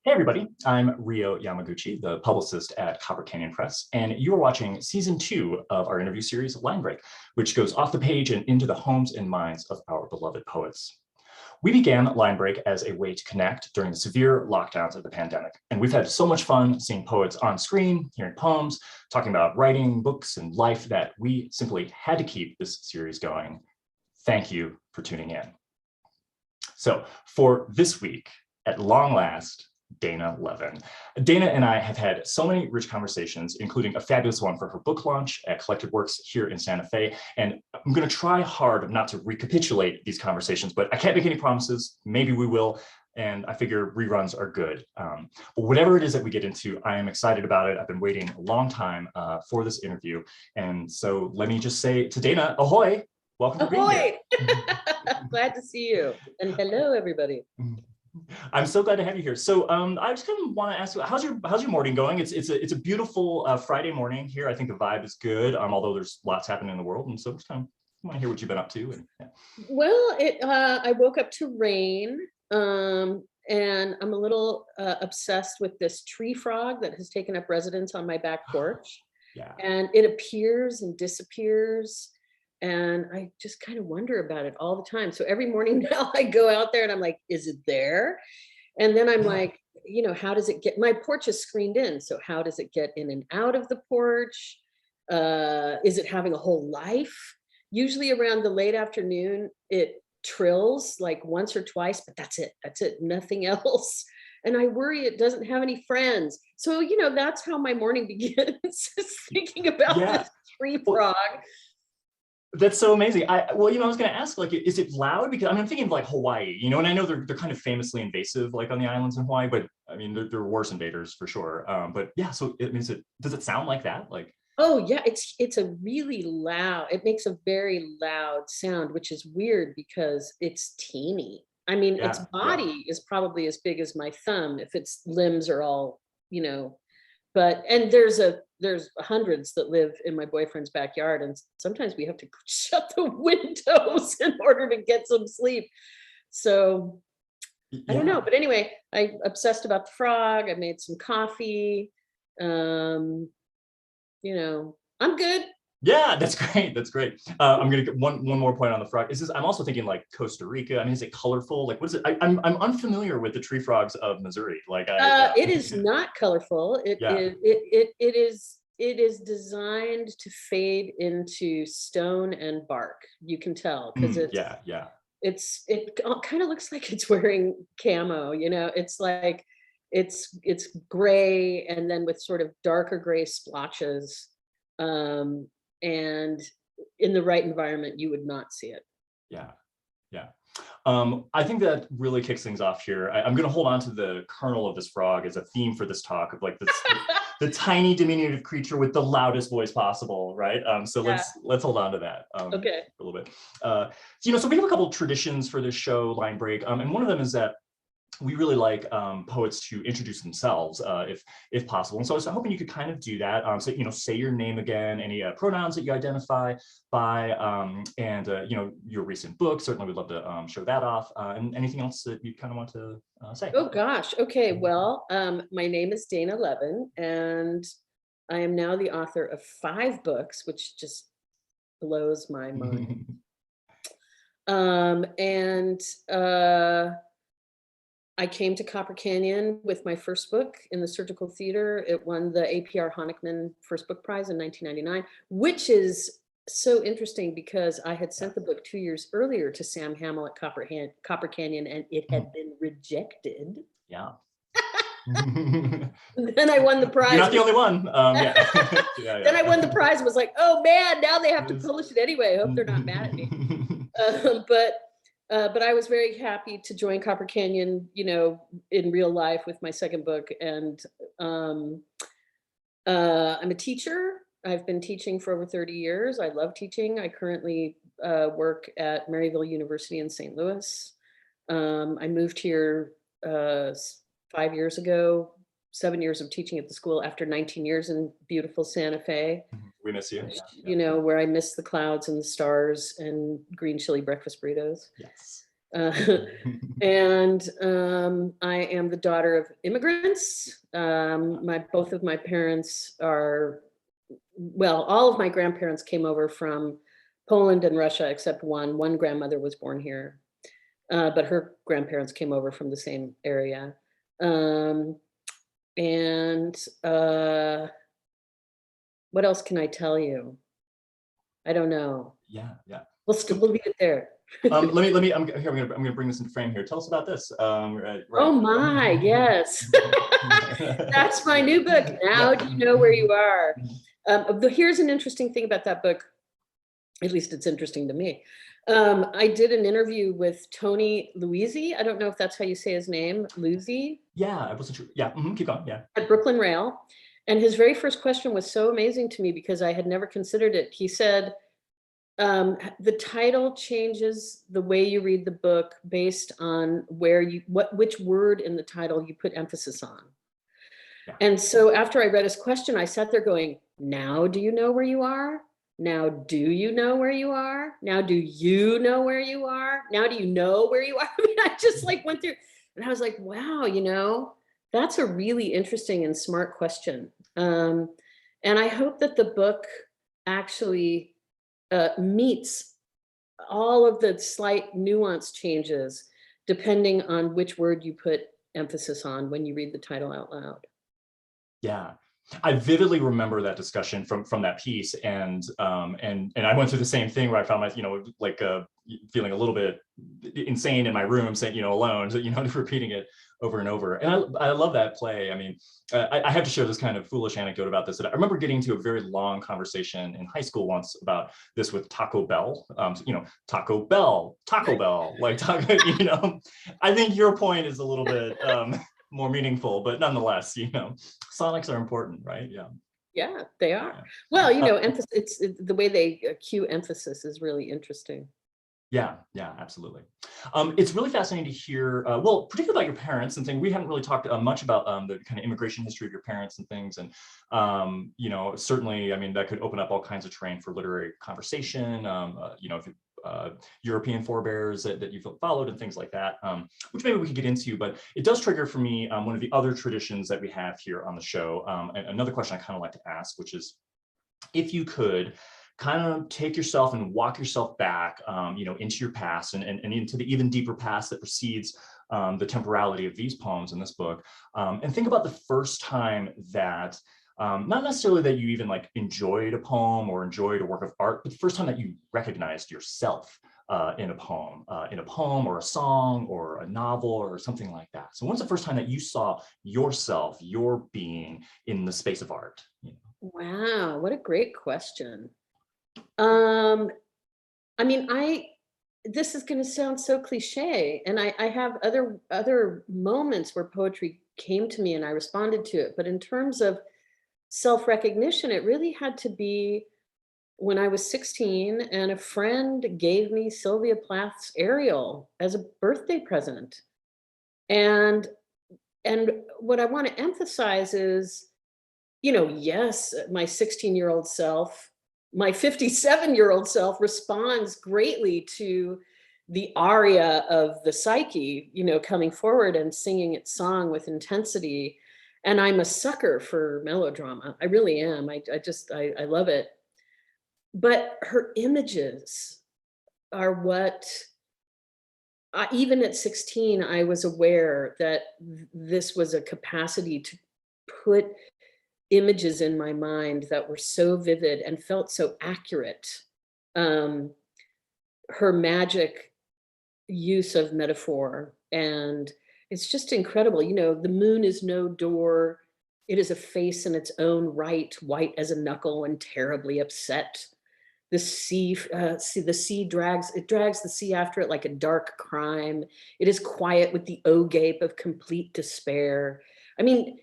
Hey everybody, I'm Ryo Yamaguchi, the publicist at Copper Canyon Press, and you are watching season 2 of our interview series, Line Break, which goes off the page and into the homes and minds of our beloved poets. We began Line Break as a way to connect during the severe lockdowns of the pandemic, and we've had so much fun seeing poets on screen, hearing poems, talking about writing, books, and life that we simply had to keep this series going. Thank you for tuning in. So for this week, at long last, Dana Levin. Dana and I have had so many rich conversations, including a fabulous one for her book launch at Collected Works here in Santa Fe. And I'm going to try hard not to recapitulate these conversations, but I can't make any promises. Maybe we will. And I figure reruns are good. But whatever it is that we get into, I am excited about it. I've been waiting a long time for this interview. And so let me just say to Dana, ahoy, welcome to being here. Glad to see you. And hello, everybody. I'm so glad to have you here. So I just kind of want to ask you, how's your morning going? It's a beautiful Friday morning here. I think the vibe is good, although there's lots happening in the world, and so just kind of want to hear what you've been up to. And, yeah. Well, I woke up to rain, and I'm a little obsessed with this tree frog that has taken up residence on my back porch. Yeah. And it appears and disappears. And I just kind of wonder about it all the time. So every morning now I go out there and I'm like, is it there? And then I'm like, how does it get, my porch is screened in. So how does it get in and out of the porch? Is it having a whole life? Usually around the late afternoon, it trills like once or twice, but that's it. Nothing else. And I worry it doesn't have any friends. So, that's how my morning begins, thinking about this tree frog. That's so amazing. I was going to ask, like, is it loud? Because I'm thinking of like Hawaii, and I know they're kind of famously invasive, like on the islands in Hawaii, but I mean, they're worse invaders for sure. But yeah, so it means does it sound like that? Like, oh yeah, it's a really loud, it makes a very loud sound, which is weird because it's teeny. I mean, its body is probably as big as my thumb if its limbs are all, but, and there's hundreds that live in my boyfriend's backyard, and sometimes we have to shut the windows in order to get some sleep. So I don't know, but anyway, I obsessed about the frog. I made some coffee. I'm good. Yeah, that's great. That's great. I'm gonna get one more point on the frog. I'm also thinking like Costa Rica. I mean, is it colorful? Like, what is it? I'm unfamiliar with the tree frogs of Missouri. Like, it is not colorful. It is designed to fade into stone and bark. You can tell because it kind of looks like it's wearing camo. It's like it's gray and then with sort of darker gray splotches. And in the right environment, you would not see it. Yeah. I think that really kicks things off here. I'm going to hold on to the kernel of this frog as a theme for this talk of like this, the tiny diminutive creature with the loudest voice possible, right? So let's hold on to that okay. a little bit. So we have a couple of traditions for this show, Line Break, and one of them is that we really like poets to introduce themselves if possible. And so I was hoping you could kind of do that. So, say your name again, any pronouns that you identify by, and, your recent book. Certainly we'd love to show that off. And anything else that you kind of want to say? Oh, gosh. Okay. Well, my name is Dana Levin, and I am now the author of 5 books, which just blows my mind. I came to Copper Canyon with my first book in the surgical theater. It won the APR Honickman First Book Prize in 1999, which is so interesting because I had sent the book 2 years earlier to Sam Hamill at Copper Canyon, and it had been rejected. Yeah. Then I won the prize. You're not the only one. Then I won the prize and was like, oh man, now they have to publish it anyway. I hope they're not mad at me. But I was very happy to join Copper Canyon, in real life with my second book. And I'm a teacher. I've been teaching for over 30 years. I love teaching. I currently work at Maryville University in St. Louis. I moved here 5 years ago, 7 years of teaching at the school after 19 years in beautiful Santa Fe. We miss you. Where I miss the clouds and the stars and green chili breakfast burritos. Yes. And I am the daughter of immigrants. Both of my parents are, well, all of my grandparents came over from Poland and Russia, except one. One grandmother was born here, but her grandparents came over from the same area. And what else can I tell you? I don't know. Yeah, yeah. We'll leave it there. Let me. I'm gonna bring this into frame here. Tell us about this. Right. Oh my, yes. That's my new book. Now do you know where you are? Here's an interesting thing about that book. At least it's interesting to me. I did an interview with Tony Luizzi. I don't know if that's how you say his name, Luizzi. Yeah, I wasn't sure. Yeah, keep going. Yeah. At Brooklyn Rail. And his very first question was so amazing to me because I had never considered it. He said, the title changes the way you read the book based on which word in the title you put emphasis on. Yeah. And so after I read his question, I sat there going, now do you know where you are? Now do you know where you are? Now do you know where you are? Now do you know where you are? I mean, I just like went through and I was like, wow, that's a really interesting and smart question. And I hope that the book actually meets all of the slight nuance changes depending on which word you put emphasis on when you read the title out loud. Yeah, I vividly remember that discussion from that piece, and I went through the same thing where I found feeling a little bit insane in my room, saying alone, so repeating it over and over. And I love that play. I mean, I have to share this kind of foolish anecdote about this. That I remember getting to a very long conversation in high school once about this with Taco Bell. Taco Bell, like taco. I think your point is a little bit more meaningful, but nonetheless, sonics are important, right? Yeah. Yeah, they are. Yeah. Well, emphasis. The way they cue emphasis is really interesting. Yeah, absolutely. It's really fascinating to hear, well, particularly about your parents and things. We haven't really talked much about the kind of immigration history of your parents and things. And, certainly, I mean, that could open up all kinds of terrain for literary conversation, European forebears that you've followed and things like that, which maybe we could get into. But it does trigger for me one of the other traditions that we have here on the show. And another question I kind of like to ask, which is, if you could kind of take yourself and walk yourself back, into your past and into the even deeper past that precedes the temporality of these poems in this book, and think about the first time that, not necessarily that you even enjoyed a poem or enjoyed a work of art, but the first time that you recognized yourself in a poem or a song or a novel or something like that. So when's the first time that you saw yourself, your being in the space of art? Wow, what a great question. I mean, this is going to sound so cliche, and I have other moments where poetry came to me and I responded to it. But in terms of self-recognition, it really had to be when I was 16 and a friend gave me Sylvia Plath's Ariel as a birthday present. And what I want to emphasize is, yes, my 16-year-old self, my 57-year-old self responds greatly to the aria of the psyche, coming forward and singing its song with intensity. And I'm a sucker for melodrama. I really am. I love it. But her images are what, even at 16, I was aware that this was a capacity to put images in my mind that were so vivid and felt so accurate. Her magic use of metaphor, and it's just incredible. The moon is no door. It is a face in its own right, white as a knuckle and terribly upset. The sea drags the sea after it like a dark crime. It is quiet with the o-gape of complete despair. I mean,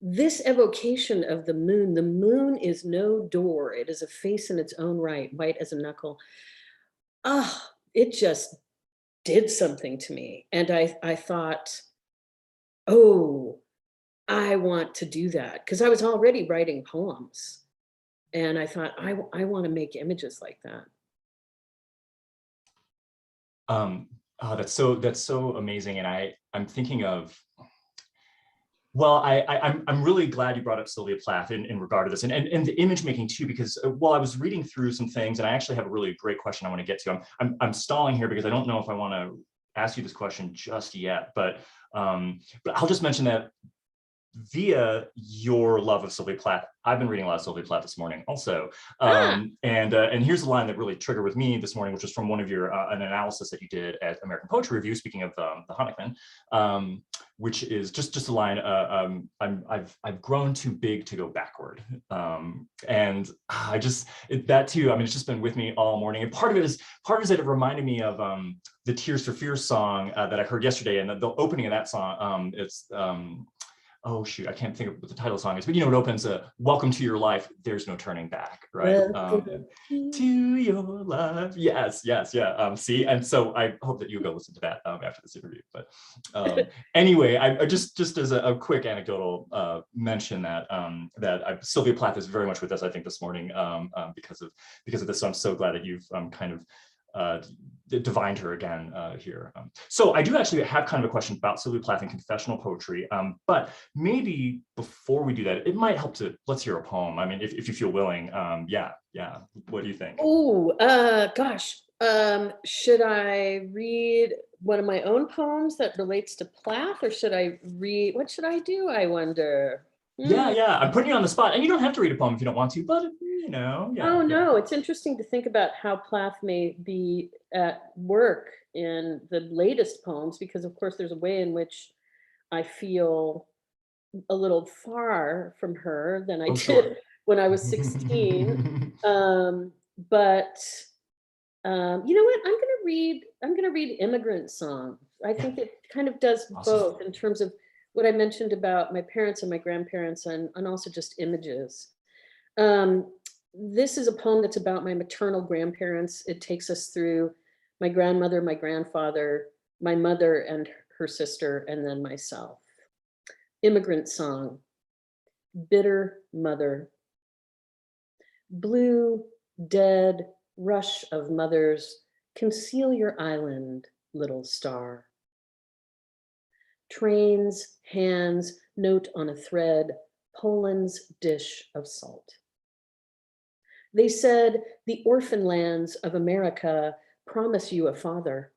this evocation of the moon is no door. It is a face in its own right, white as a knuckle. It just did something to me. And I thought, oh, I want to do that. Because I was already writing poems. And I thought, I want to make images like that. Oh, that's so amazing. And I'm thinking of, well, I'm really glad you brought up Sylvia Plath in regard to this, and the image making too, because while I was reading through some things, and I actually have a really great question I want to get to. I'm stalling here because I don't know if I want to ask you this question just yet, but I'll just mention that via your love of Sylvia Plath, I've been reading a lot of Sylvia Plath this morning also. Ah, And here's a line that really triggered with me this morning, which was from one of your, an analysis that you did at American Poetry Review, speaking of the Hanukkah, which is just a line, I've grown too big to go backward. And I just, that too, I mean, it's just been with me all morning. And part of it is that it reminded me of the Tears for Fears song that I heard yesterday. And the opening of that song, it's, oh shoot, I can't think of what the title of the song is, but you know, it opens "Welcome to your life, there's no turning back," right? To your life, yes, yeah. See, and so I hope that you go listen to that after this interview. But anyway, I just as a quick anecdotal mention that Sylvia Plath is very much with us, I think, this morning because of this. So I'm so glad that you've kind of divined her again here. So I do actually have kind of a question about Sylvia Plath and confessional poetry, but maybe before we do that, it might help to, let's hear a poem. I mean, if you feel willing, yeah. What do you think? oh, gosh. Should I read one of my own poems that relates to Plath, or should I read, what should I do, I wonder? Yeah, I'm putting you on the spot, and you don't have to read a poem if you don't want to, but you know, Oh, no, it's interesting to think about how Plath may be at work in the latest poems, because of course there's a way in which I feel a little far from her than I Oh, did sure. when I was 16. Um, but you know what? I'm gonna read Immigrant Song. I Yeah, think it kind of does awesome. both in terms of what I mentioned about my parents and my grandparents, and also just images. Um, this is a poem that's about my maternal grandparents. It takes us through my grandmother, my grandfather, my mother and her sister, and then myself. Immigrant Song. Bitter mother. Blue, dead rush of mothers, conceal your island, little star. Trains, hands, note on a thread, Poland's dish of salt. They said the orphan lands of America promise you a father.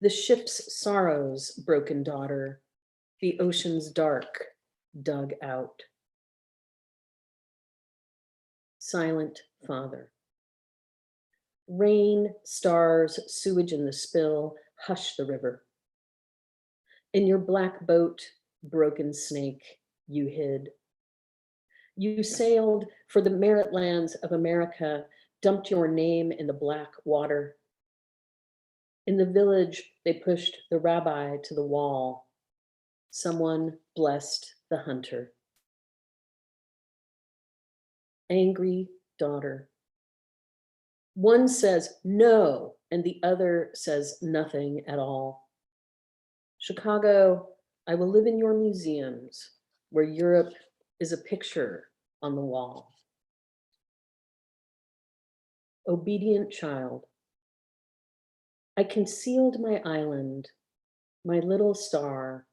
The ship's sorrows, broken daughter, the ocean's dark, dug out. Silent father. Rain, stars, sewage in the spill, hush the river. In your black boat, broken snake, you hid. You sailed for the merit lands of America, dumped your name in the black water. In the village, they pushed the rabbi to the wall. Someone blessed the hunter. Angry daughter. One says no, and the other says nothing at all. Chicago, I will live in your museums, where Europe is a picture on the wall. Obedient child. I concealed my island, my little star.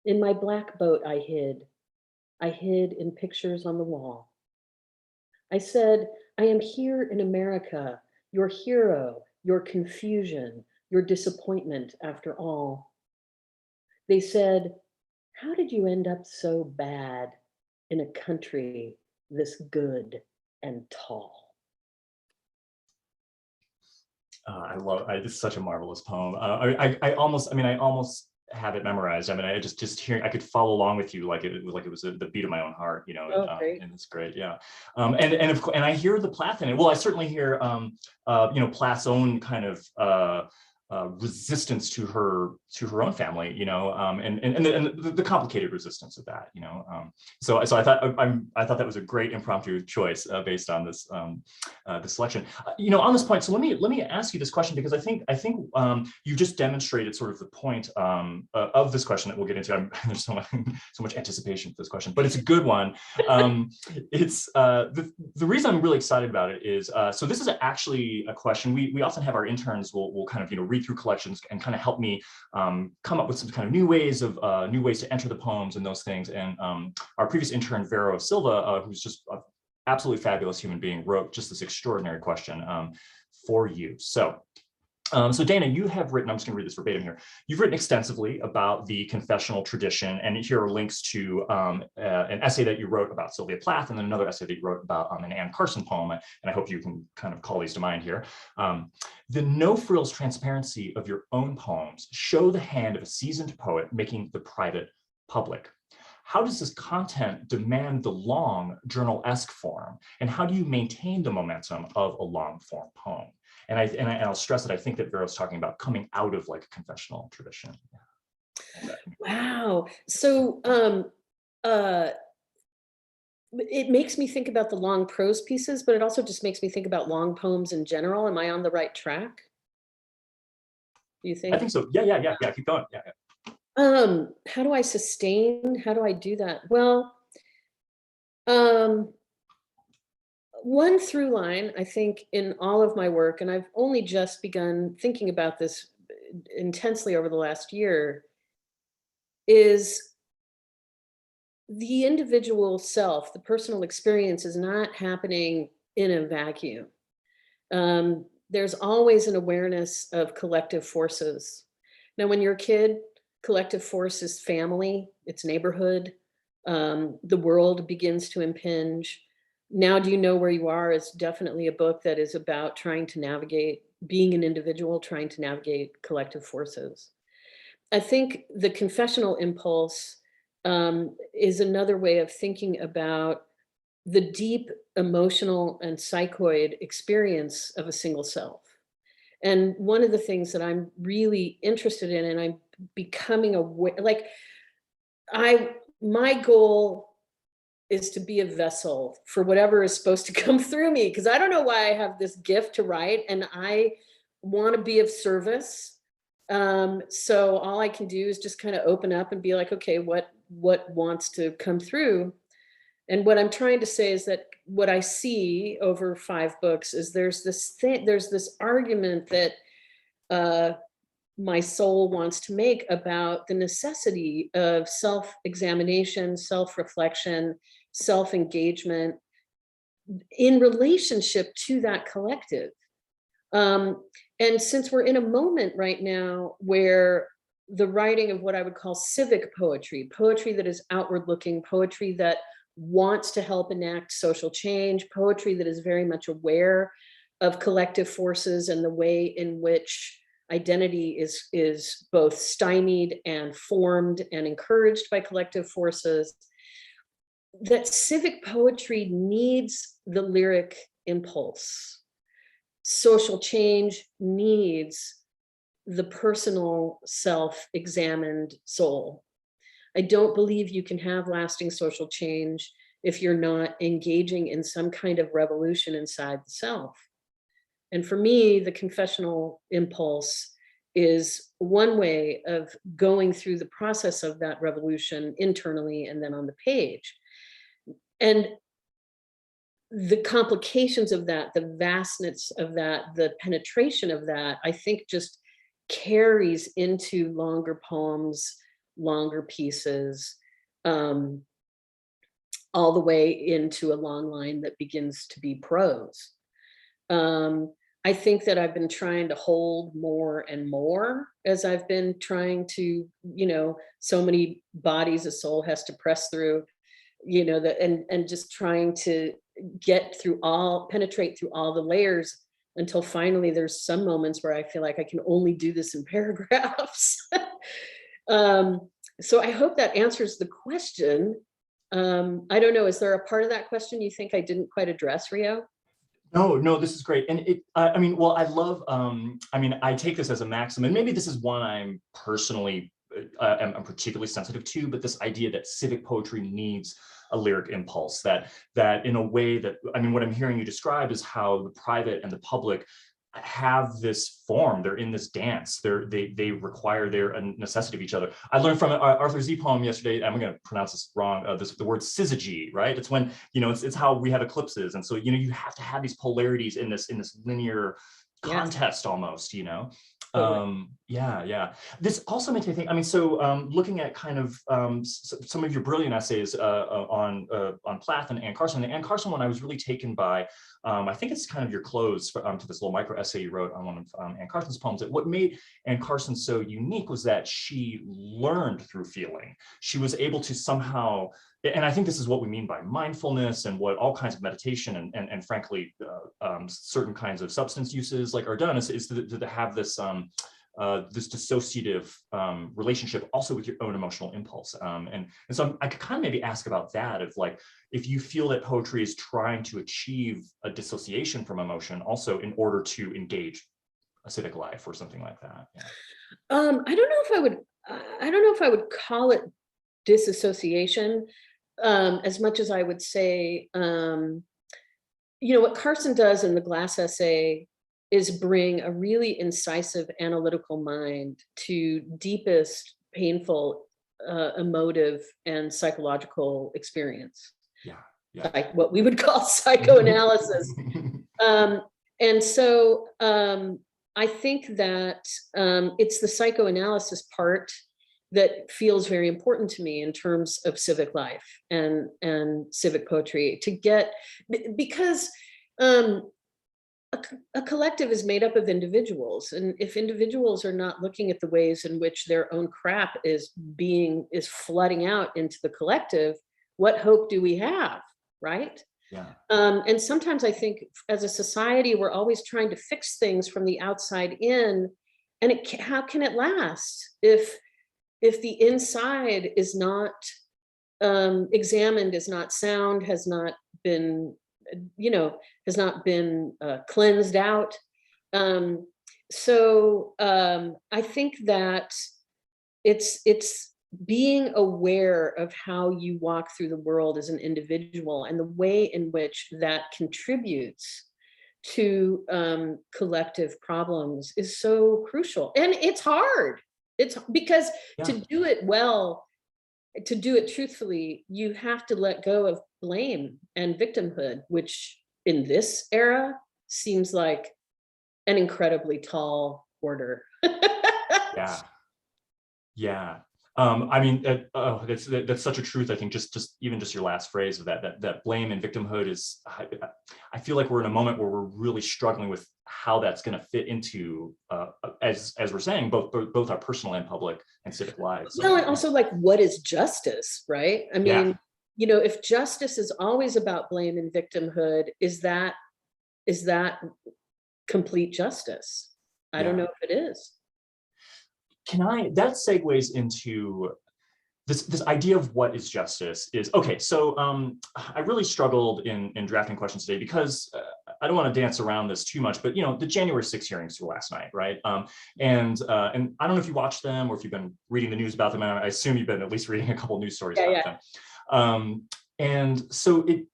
In my black boat, I hid. I hid in pictures on the wall. I said, I am here in America, your hero, your confusion, your disappointment after all. They said, how did you end up so bad in a country this good and tall? It's such a marvelous poem. I almost have it memorized. I mean, I just hearing, I could follow along with you like it was the beat of my own heart, you know. Oh, great. And it's great, yeah. And I hear the Plath in it. Well, I certainly hear you know, Plath's own kind of resistance to her own family, you know, and the complicated resistance of that, you know. So I thought that was a great impromptu choice based on this this selection. You know, on this point, so let me ask you this question, because I think you just demonstrated sort of the point of this question that we'll get into. There's so much anticipation for this question, but it's a good one. It's the reason I'm really excited about it is so this is actually a question we often have our interns will kind of, you know, read through collections and kind of help me come up with some kind of new ways to enter the poems and those things. And our previous intern, Vero Silva, who's just an absolutely fabulous human being, wrote just this extraordinary question for you. So Dana, you have written, I'm just going to read this verbatim here. You've written extensively about the confessional tradition, and here are links to an essay that you wrote about Sylvia Plath, and then another essay that you wrote about an Anne Carson poem, and I hope you can kind of call these to mind here. The no-frills transparency of your own poems show the hand of a seasoned poet making the private public. How does this content demand the long journal-esque form, and how do you maintain the momentum of a long-form poem? And I'll stress that I think that Vero's talking about coming out of like a confessional tradition. Wow. So it makes me think about the long prose pieces, but it also just makes me think about long poems in general. Am I on the right track? Do you think? I think so. Yeah. Keep going. Yeah. How do I sustain? How do I do that? Well, one through line, I think, in all of my work, and I've only just begun thinking about this intensely over the last year, is the individual self, the personal experience is not happening in a vacuum. There's always an awareness of collective forces. Now, when you're a kid, collective force is family, it's neighborhood, the world begins to impinge. Now Do You Know Where You Are is definitely a book that is about trying to navigate, being an individual, trying to navigate collective forces. I think the confessional impulse is another way of thinking about the deep emotional and psychoid experience of a single self. And one of the things that I'm really interested in, and I'm becoming aware, like my goal is to be a vessel for whatever is supposed to come through me, because I don't know why I have this gift to write, and I want to be of service. So all I can do is just kind of open up and be like, okay, what wants to come through? And what I'm trying to say is that what I see over 5 books is there's this argument that my soul wants to make about the necessity of self-examination, self-reflection, self-engagement in relationship to that collective. And since we're in a moment right now where the writing of what I would call civic poetry, poetry that is outward looking, poetry that wants to help enact social change, poetry that is very much aware of collective forces and the way in which identity is both stymied and formed and encouraged by collective forces, that civic poetry needs the lyric impulse. Social change needs the personal self-examined soul. I don't believe you can have lasting social change if you're not engaging in some kind of revolution inside the self. And for me, the confessional impulse is one way of going through the process of that revolution internally and then on the page. And the complications of that, the vastness of that, the penetration of that, I think just carries into longer poems, longer pieces, all the way into a long line that begins to be prose. I think that I've been trying to hold more and more as I've been trying to, so many bodies a soul has to press through, and just trying to penetrate through all the layers until finally there's some moments where I feel like I can only do this in paragraphs. So I hope that answers the question. I don't know, is there a part of that question you think I didn't quite address, Ryo? No, this is great. And I mean, well, I love, I mean, I take this as a maxim, and maybe this is one I'm personally, I'm particularly sensitive to, but this idea that civic poetry needs a lyric impulse, that in a way that, I mean, what I'm hearing you describe is how the private and the public have this form. They're in this dance. They require their necessity of each other. I learned from an Arthur Z poem yesterday. I'm going to pronounce this wrong. The word syzygy, right? It's when, you know, it's how we have eclipses, and so, you know, you have to have these polarities in this linear contest almost, you know. Totally. Yeah. This also makes me think, I mean, so looking at kind of some of your brilliant essays on Plath and Anne Carson. The Anne Carson one I was really taken by, I think it's kind of your close to this little micro essay you wrote on one of Anne Carson's poems. That what made Anne Carson so unique was that she learned through feeling. She was able to somehow, and I think this is what we mean by mindfulness, and what all kinds of meditation and frankly certain kinds of substance uses like are done, is to have this this dissociative relationship also with your own emotional impulse. And so I could kind of maybe ask about that, of like, if you feel that poetry is trying to achieve a dissociation from emotion also in order to engage a civic life or something like that. Yeah. I don't know if I would, I don't know if I would call it disassociation, as much as I would say, you know, what Carson does in the glass essay is bring a really incisive analytical mind to deepest, painful, emotive and psychological experience, Yeah. like what we would call psychoanalysis. And so I think that it's the psychoanalysis part that feels very important to me in terms of civic life and civic poetry, to get, because a collective is made up of individuals, and if individuals are not looking at the ways in which their own crap is flooding out into the collective, what hope do we have, right? Yeah. And sometimes I think as a society, we're always trying to fix things from the outside in, and how can it last if the inside is not examined, is not sound, has not been, you know, has not been cleansed out. So I think that it's being aware of how you walk through the world as an individual, and the way in which that contributes to collective problems is so crucial. And it's hard. It's because Yeah. to do it well, to do it truthfully, you have to let go of blame and victimhood, which in this era seems like an incredibly tall order. Yeah. Yeah. I mean, that's such a truth. I think just even just your last phrase of that blame and victimhood is, I feel like we're in a moment where we're really struggling with how that's going to fit into, as we're saying, both our personal and public and civic lives. Well, and also, like, what is justice, right? I Yeah. mean, you know, if justice is always about blame and victimhood, is that complete justice? I don't Yeah. know if it is. That segues into this idea of what is justice. Is okay. So I really struggled in drafting questions today, because I don't want to dance around this too much, but you know, the January 6th hearings were last night, right? And I don't know if you watched them or if you've been reading the news about them. I assume you've been at least reading a couple of news stories about them. And so it's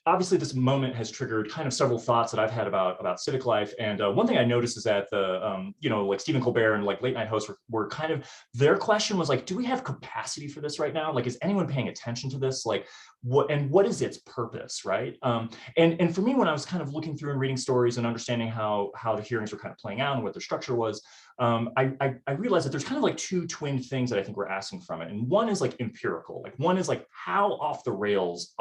obviously, this moment has triggered kind of several thoughts that I've had about civic life. And one thing I noticed is that you know, like Stephen Colbert and like late night hosts were kind of, their question was like, do we have capacity for this right now? Like, is anyone paying attention to this? Like, what is its purpose, right? And for me, when I was kind of looking through and reading stories and understanding how the hearings were kind of playing out and what their structure was, I realized that there's kind of like two twin things that I think we're asking from it. And one is like empirical. Like, one is like, how off the rails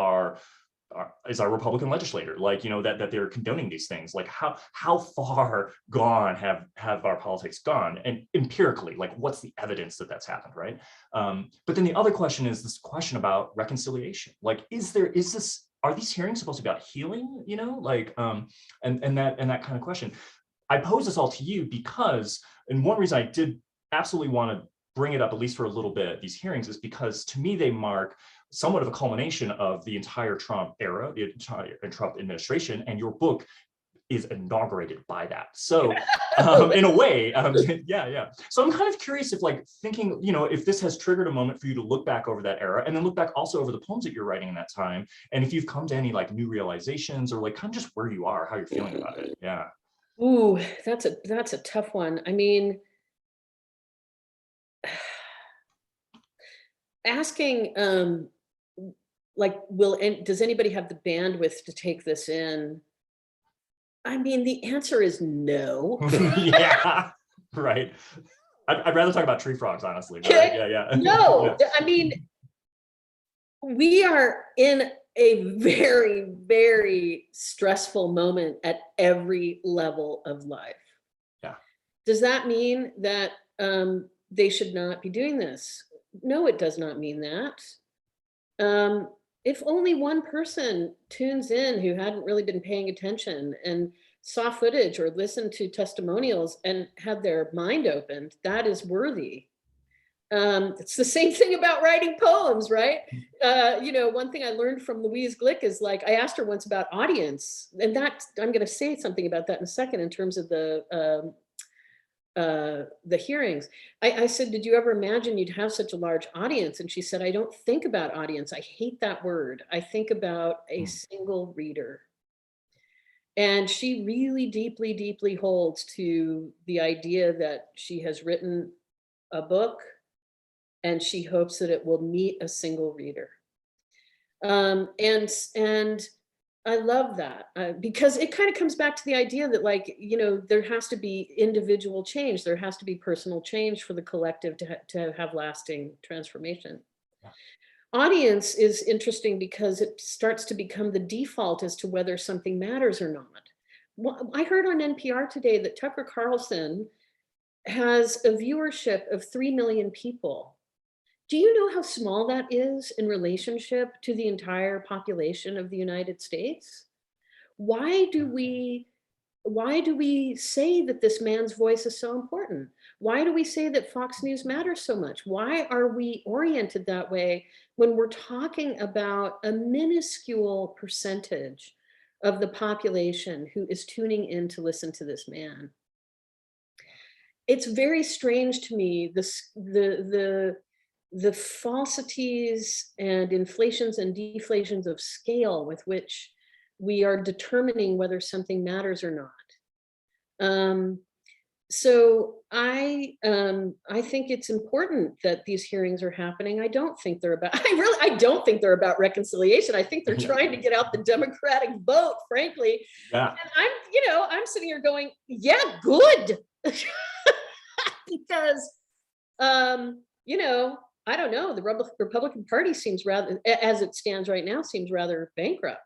is our Republican legislator, like, you know, that they're condoning these things, like how far gone have our politics gone, and empirically, like, what's the evidence that that's happened, right? But then the other question is this question about reconciliation. Like, are these hearings supposed to be about healing, you know, like and that kind of question. I pose this all to you because, and one reason I did absolutely want to bring it up, at least for a little bit, these hearings, is because to me they mark somewhat of a culmination of the entire Trump era, the entire Trump administration, and your book is inaugurated by that. So in a way, yeah. So I'm kind of curious if like thinking, if this has triggered a moment for you to look back over that era and then look back also over the poems that you're writing in that time. And if you've come to any like new realizations or like kind of just where you are, how you're feeling about it. Yeah. Ooh, that's a tough one. I mean, asking, like, does anybody have the bandwidth to take this in? I mean, the answer is no. Yeah, right. I'd rather talk about tree frogs, honestly. But Okay. yeah. No, Yeah. I mean, we are in a very, very stressful moment at every level of life. Yeah. Does that mean that they should not be doing this? No, it does not mean that. If only one person tunes in who hadn't really been paying attention and saw footage or listened to testimonials and had their mind opened, that is worthy. It's the same thing about writing poems, right? One thing I learned from Louise Glick is like, I asked her once about audience, and that I'm going to say something about that in a second in terms of the hearings. I said, did you ever imagine you'd have such a large audience? And she said, I don't think about audience. I hate that word. I think about a single reader. And she really deeply, deeply holds to the idea that she has written a book and she hopes that it will meet a single reader. And I love that because it kind of comes back to the idea that, like, there has to be individual change. There has to be personal change for the collective to have lasting transformation. Yeah. Audience is interesting because it starts to become the default as to whether something matters or not. Well, I heard on NPR today that Tucker Carlson has a viewership of 3 million people. Do you know how small that is in relationship to the entire population of the United States? Why do we say that this man's voice is so important? Why do we say that Fox News matters so much? Why are we oriented that way when we're talking about a minuscule percentage of the population who is tuning in to listen to this man? It's very strange to me, the falsities and inflations and deflations of scale with which we are determining whether something matters or not. So I think it's important that these hearings are happening. I don't think they're about, I don't think they're about reconciliation. I think they're trying to get out the Democratic vote, frankly. Yeah. And I'm sitting here going, yeah, good. Because, I don't know, the Republican Party seems rather, as it stands right now, seems rather bankrupt.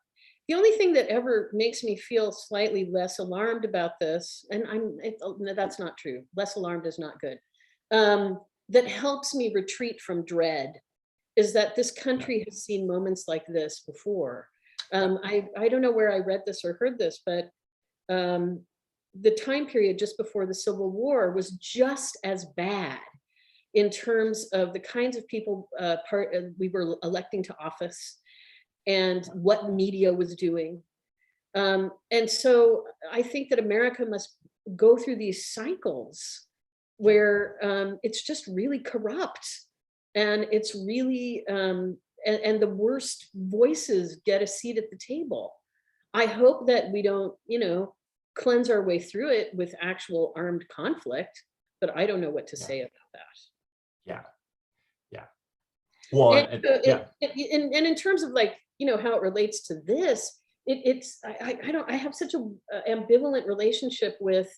The only thing that ever makes me feel slightly less alarmed about this, and that's not true, less alarmed is not good, that helps me retreat from dread, is that this country has seen moments like this before. I don't know where I read this or heard this, but the time period just before the Civil War was just as bad in terms of the kinds of people we were electing to office and what media was doing. And so I think that America must go through these cycles where it's just really corrupt, and it's really, and the worst voices get a seat at the table. I hope that we don't, cleanse our way through it with actual armed conflict, but I don't know what to say about that. Yeah. Well, and in terms of, like, how it relates to this, I have such a ambivalent relationship with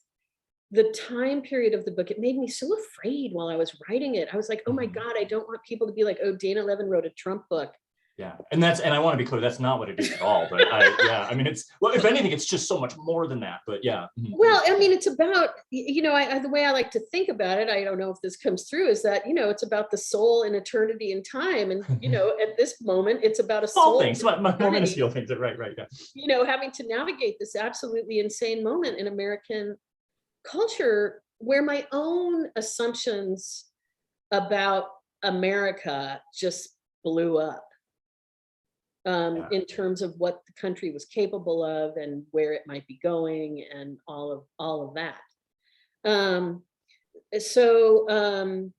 the time period of the book. It made me so afraid while I was writing it. I was like, oh my God, I don't want people to be like, oh, Dana Levin wrote a Trump book. Yeah, and I want to be clear, that's not what it is at all. But I mean, it's, well, if anything, it's just so much more than that. But yeah. Well, I mean, it's about, the way I like to think about it, I don't know if this comes through, is that, it's about the soul and eternity and time. And, at this moment, it's about a soul. Things, more minuscule things. Right, yeah. Having to navigate this absolutely insane moment in American culture where my own assumptions about America just blew up. Yeah. in terms of what the country was capable of and where it might be going and all of that. Um, so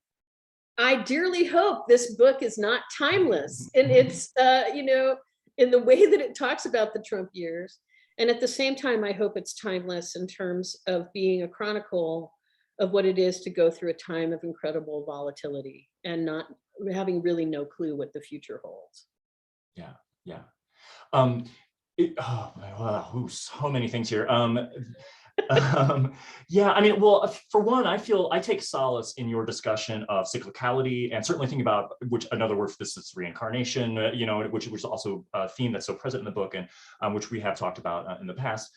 I dearly hope this book is not timeless in its, in the way that it talks about the Trump years. And at the same time, I hope it's timeless in terms of being a chronicle of what it is to go through a time of incredible volatility and not having really no clue what the future holds. Yeah. Yeah. Oh, wow, ooh, so many things here. Yeah, I mean, well, for one, I take solace in your discussion of cyclicality, and certainly thinking about which another word for this is reincarnation, which is also a theme that's so present in the book, and which we have talked about in the past.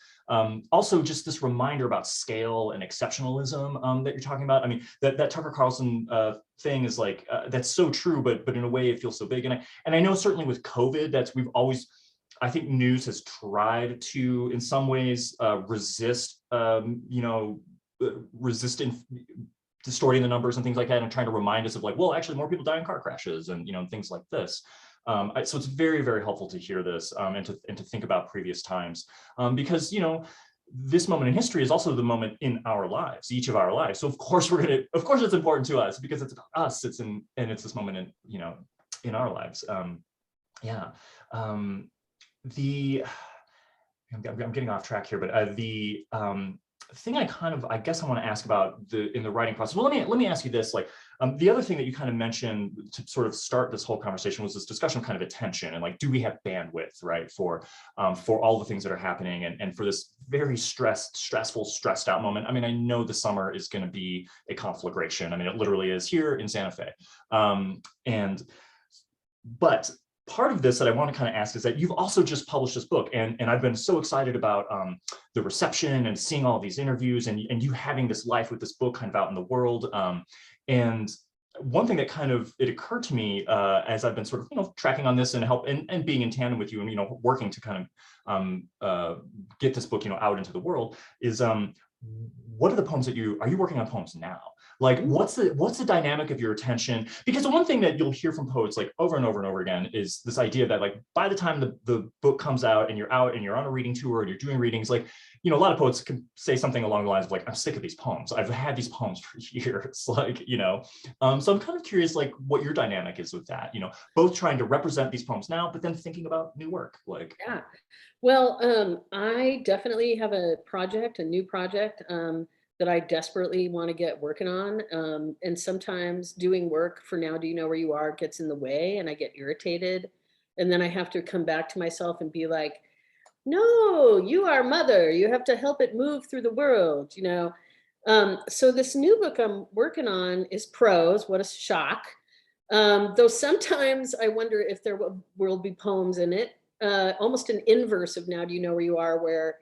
Also, just this reminder about scale and exceptionalism that you're talking about. I mean, that Tucker Carlson thing is like that's so true, but in a way it feels so big. And I know certainly with COVID, we've always. I think news has tried to, in some ways, resist, resisting distorting the numbers and things like that, and trying to remind us of like, well, actually, more people die in car crashes and things like this. So it's very, very helpful to hear this and to think about previous times because this moment in history is also the moment in our lives, each of our lives. So of course of course it's important to us because it's about us. It's this moment in our lives. Yeah. I'm getting off track here, but the thing I guess I want to ask about in the writing process. Well, let me ask you this. Like the other thing that you kind of mentioned to sort of start this whole conversation was this discussion of kind of attention and like, do we have bandwidth, right, for all the things that are happening and for this very stressful, stressed out moment. I mean, I know the summer is going to be a conflagration. I mean, it literally is here in Santa Fe, but part of this that I want to kind of ask is that you've also just published this book, and I've been so excited about the reception and seeing all these interviews and you having this life with this book kind of out in the world. And one thing that kind of it occurred to me as I've been sort of tracking on this and and being in tandem with you and working to kind of get this book out into the world is what are the poems are you working on poems now? Like, what's the dynamic of your attention? Because the one thing that you'll hear from poets like over and over and over again is this idea that like by the time the book comes out and you're out and you're on a reading tour and you're doing readings, like, a lot of poets can say something along the lines of like, I'm sick of these poems. I've had these poems for years, like, so I'm kind of curious, like, what your dynamic is with that, both trying to represent these poems now, but then thinking about new work, like. Yeah. Well, I definitely have a new project that I desperately want to get working on. And sometimes doing work for Now Do You Know Where You Are gets in the way and I get irritated. And then I have to come back to myself and be like, no, you are mother. You have to help it move through the world, So this new book I'm working on is prose. What a shock. Though sometimes I wonder if there will be poems in it. Almost an inverse of Now Do You Know Where You Are, where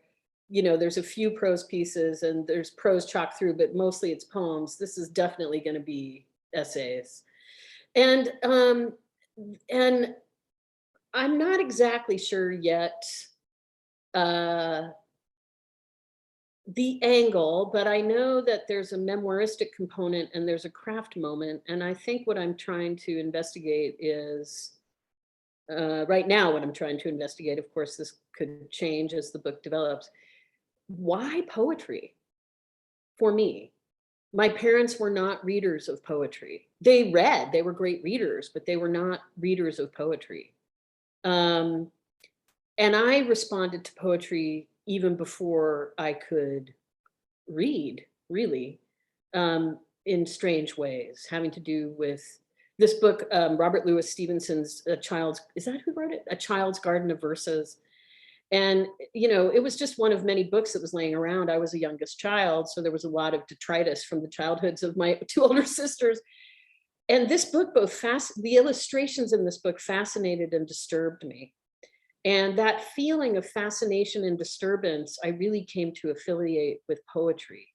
there's a few prose pieces and there's prose chalk through, but mostly it's poems. This is definitely going to be essays, and I'm not exactly sure yet the angle, but I know that there's a memoiristic component and there's a craft moment, and I think what I'm trying to investigate is. Right now, what I'm trying to investigate, of course, this could change as the book develops. Why poetry? For me, my parents were not readers of poetry. They were great readers, but they were not readers of poetry. And I responded to poetry even before I could read, really, in strange ways, having to do with this book, Robert Louis Stevenson's is that who wrote it? A Child's Garden of Verses. And, it was just one of many books that was laying around. I was the youngest child, so there was a lot of detritus from the childhoods of my two older sisters. And this book, the illustrations in this book fascinated and disturbed me. And that feeling of fascination and disturbance, I really came to affiliate with poetry.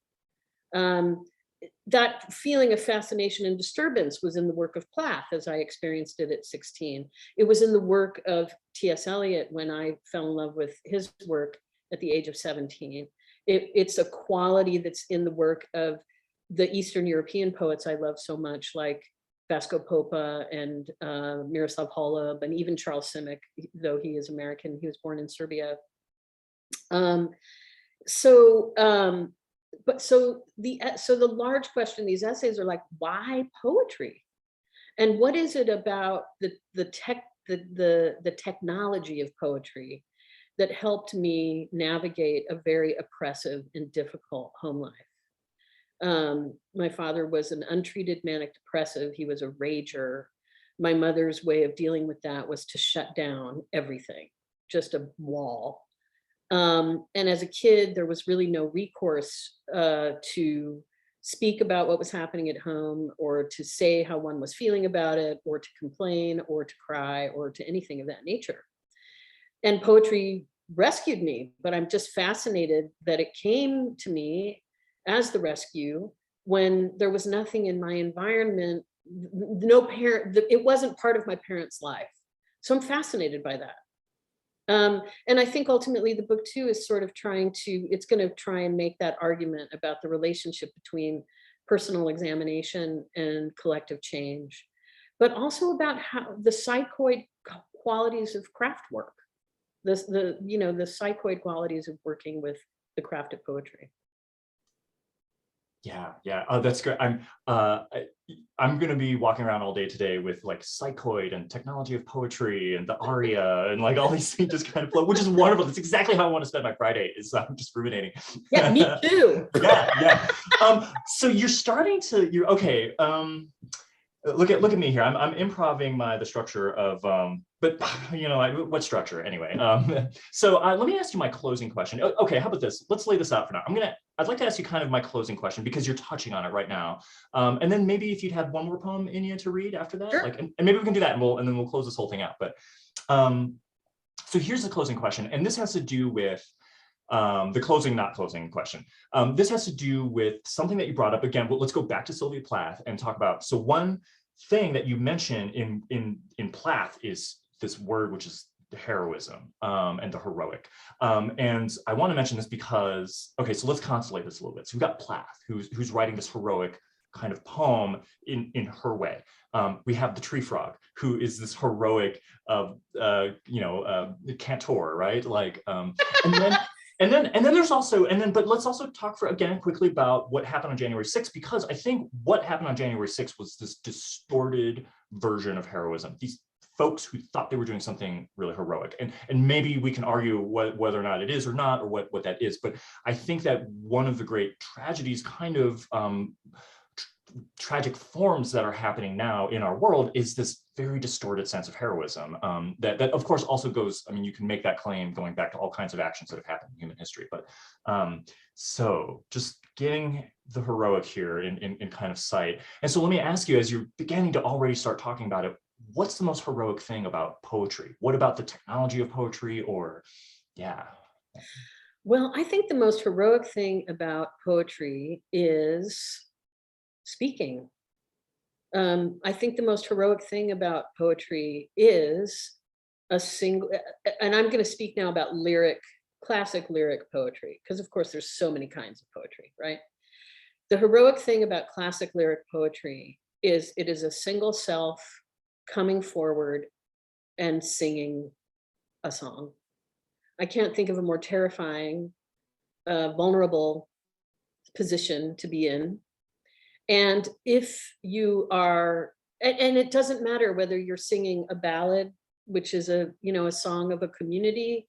That feeling of fascination and disturbance was in the work of Plath as I experienced it at 16. It was in the work of T.S. Eliot when I fell in love with his work at the age of 17. It's a quality that's in the work of the Eastern European poets I love so much, like Vasco Popa and Miroslav Holub, and even Charles Simic, though he is American, he was born in Serbia. But so the large question, these essays are like, why poetry? And what is it about the technology of poetry that helped me navigate a very oppressive and difficult home life? My father was an untreated manic depressive. He was a rager. My mother's way of dealing with that was to shut down everything, just a wall. And as a kid, there was really no recourse to speak about what was happening at home, or to say how one was feeling about it, or to complain, or to cry, or to anything of that nature. And poetry rescued me, but I'm just fascinated that it came to me as the rescue when there was nothing in my environment, no parent, it wasn't part of my parents' life. So I'm fascinated by that. And I think ultimately the book too is sort of it's going to try and make that argument about the relationship between personal examination and collective change, but also about how the psychoid qualities of craft work, the psychoid qualities of working with the craft of poetry. Yeah. Oh, that's great. I'm going to be walking around all day today with like psychoid and technology of poetry and the aria and like all these things just kind of flow, which is wonderful. That's exactly how I want to spend my Friday, is I'm just ruminating. Yeah, me too. Yeah. So you're starting to, okay. Look at me here. I'm improving the structure of, but what structure anyway? So let me ask you my closing question. Okay, how about this? Let's lay this out for now. I'd like to ask you kind of my closing question, because you're touching on it right now. And then maybe if you'd have one more poem in you to read after that, sure. and maybe we can do that, and then we'll close this whole thing out. But so here's the closing question, and this has to do with the closing, not closing question. This has to do with something that you brought up again. Well, let's go back to Sylvia Plath and talk about, so one thing that you mentioned in Plath is this word, which is the heroism and the heroic. And I want to mention this because, okay, so let's constellate this a little bit. So we've got Plath, who's writing this heroic kind of poem in her way. We have the tree frog, who is this heroic cantor, right? Like, and then there's also, but let's also talk quickly about what happened on January 6th, because I think what happened on January 6th was this distorted version of heroism. These folks who thought they were doing something really heroic, and maybe we can argue whether or not it is or not, or what that is. But I think that one of the great tragedies, kind of tragic forms that are happening now in our world, is this very distorted sense of heroism that of course also goes, you can make that claim going back to all kinds of actions that have happened in human history. But so just getting the heroic here in kind of sight. And so let me ask you, as you're beginning to already start talking about it, what's the most heroic thing about poetry? What about the technology of poetry? Or Well, I think the most heroic thing about poetry is speaking. I think the most heroic thing about poetry is a single, and I'm going to speak now about classic lyric poetry, because of course there's so many kinds of poetry, right? The heroic thing about classic lyric poetry is it is a single self coming forward and singing a song. I can't think of a more terrifying, vulnerable position to be in. And if you are, and it doesn't matter whether you're singing a ballad, which is a song of a community,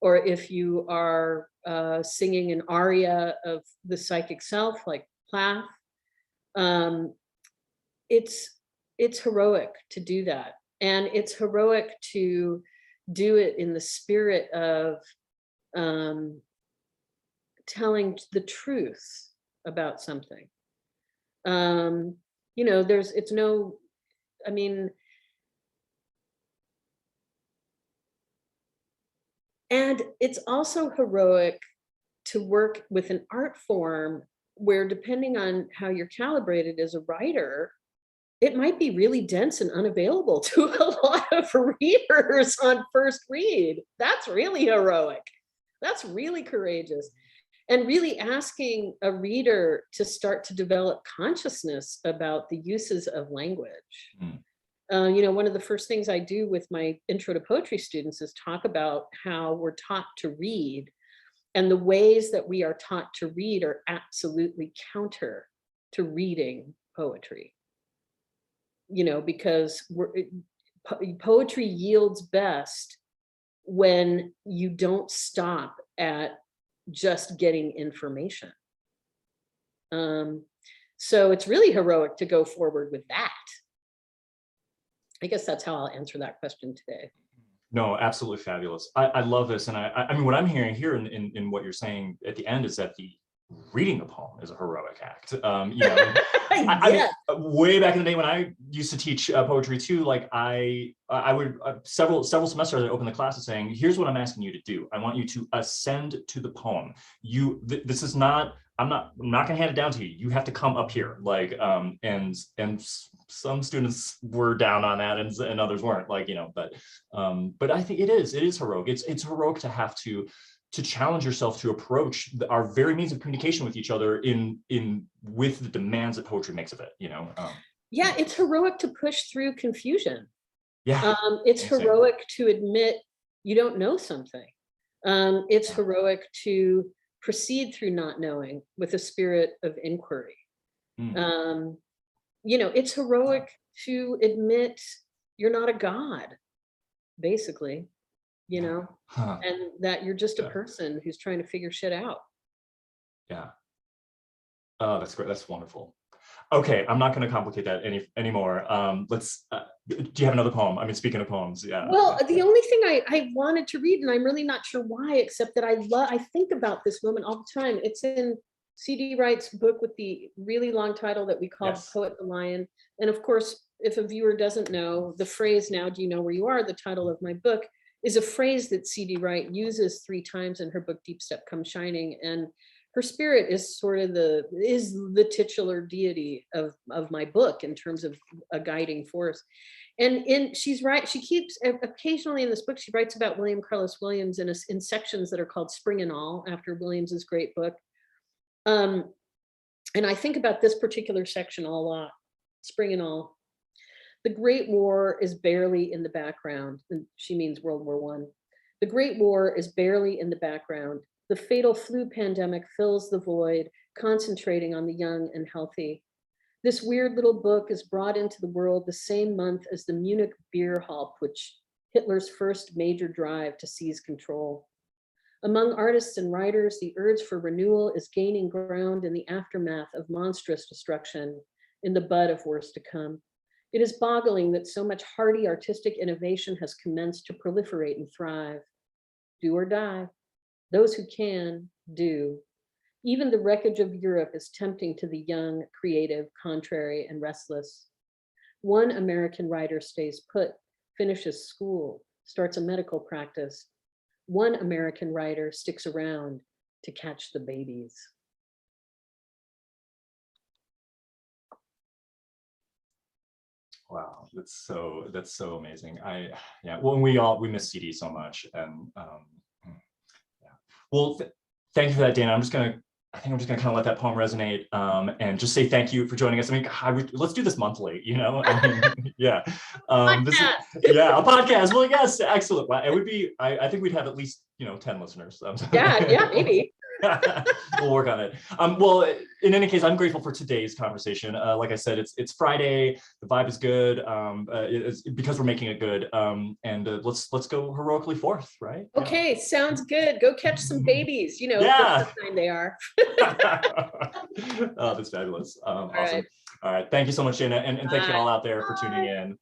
or if you are singing an aria of the psychic self, like Plath, it's heroic to do that. And it's heroic to do it in the spirit of telling the truth about something. And it's also heroic to work with an art form where, depending on how you're calibrated as a writer, it might be really dense and unavailable to a lot of readers on first read. That's really heroic. That's really courageous. and really asking a reader to start to develop consciousness about the uses of language. You know, one of the first things I do with my intro to poetry students is talk about how we're taught to read, and the ways that we are taught to read are absolutely counter to reading poetry. You know, because poetry yields best when you don't stop at just getting information. So it's really heroic to go forward with that. I guess that's how I'll answer that question today. No, absolutely fabulous. I love this. And I mean, what I'm hearing here in what you're saying at the end is that the reading the poem is a heroic act. You know, I mean, way back in the day when I used to teach poetry too, like I would several semesters I opened the class saying, here's what I'm asking you to do. I want you to ascend to the poem. This is not, I'm not gonna hand it down to you. You have to come up here. Like, and some students were down on that and others weren't, like, you know, but I think it is heroic. It's heroic to have to challenge yourself to approach our very means of communication with each other with the demands that poetry makes of it, you know? Yeah, it's heroic to push through confusion. Yeah. It's heroic to admit you don't know something. It's heroic to proceed through not knowing with a spirit of inquiry. You know, it's heroic to admit you're not a god, basically, you know, and that you're just a person who's trying to figure shit out. Yeah. Oh, that's great. That's wonderful. Okay, I'm not going to complicate that anymore. Let's. Do you have another poem? I mean, speaking of poems, yeah. Well, the only thing I wanted to read, and I'm really not sure why, except that I think about this moment all the time. It's in C.D. Wright's book with the really long title that we call Poet the Lion. And of course, if a viewer doesn't know, the phrase "Now do you know where you are?" the title of my book, is a phrase that C.D. Wright uses 3 times in her book Deep Step Come Shining, and her spirit is sort of the titular deity of my book in terms of a guiding force. And she's right, she keeps occasionally in this book she writes about William Carlos Williams in sections that are called Spring and All, after Williams's great book. And I think about this particular section a lot. Spring and All. The Great War is barely in the background, and she means World War I. The Great War is barely in the background. The fatal flu pandemic fills the void, concentrating on the young and healthy. This weird little book is brought into the world the same month as the Munich beer hall putsch, Hitler's first major drive to seize control. Among artists and writers, the urge for renewal is gaining ground in the aftermath of monstrous destruction, in the bud of worse to come. It is boggling that so much hardy artistic innovation has commenced to proliferate and thrive. Do or die. Those who can, do. Even the wreckage of Europe is tempting to the young, creative, contrary, and restless. One American writer stays put, finishes school, starts a medical practice. One American writer sticks around to catch the babies. Wow, that's so amazing. Well, we miss CD so much, and yeah. Well, thank you for that, Dana. I think I'm just gonna kind of let that poem resonate, and just say thank you for joining us. I mean, let's do this monthly, you know? I mean, yeah. A podcast. Well, yes, excellent. It would be. I think we'd have at least 10 listeners. Yeah, maybe. We'll work on it. Well, in any case, I'm grateful for today's conversation. Like I said, it's Friday. The vibe is good. It's because we're making it good. And let's go heroically forth, right? Okay, yeah. Sounds good. Go catch some babies. Yeah. What kind they are. Oh, that's fabulous. Awesome. Right. All right. Thank you so much, Dana, and thank you all out there for tuning in.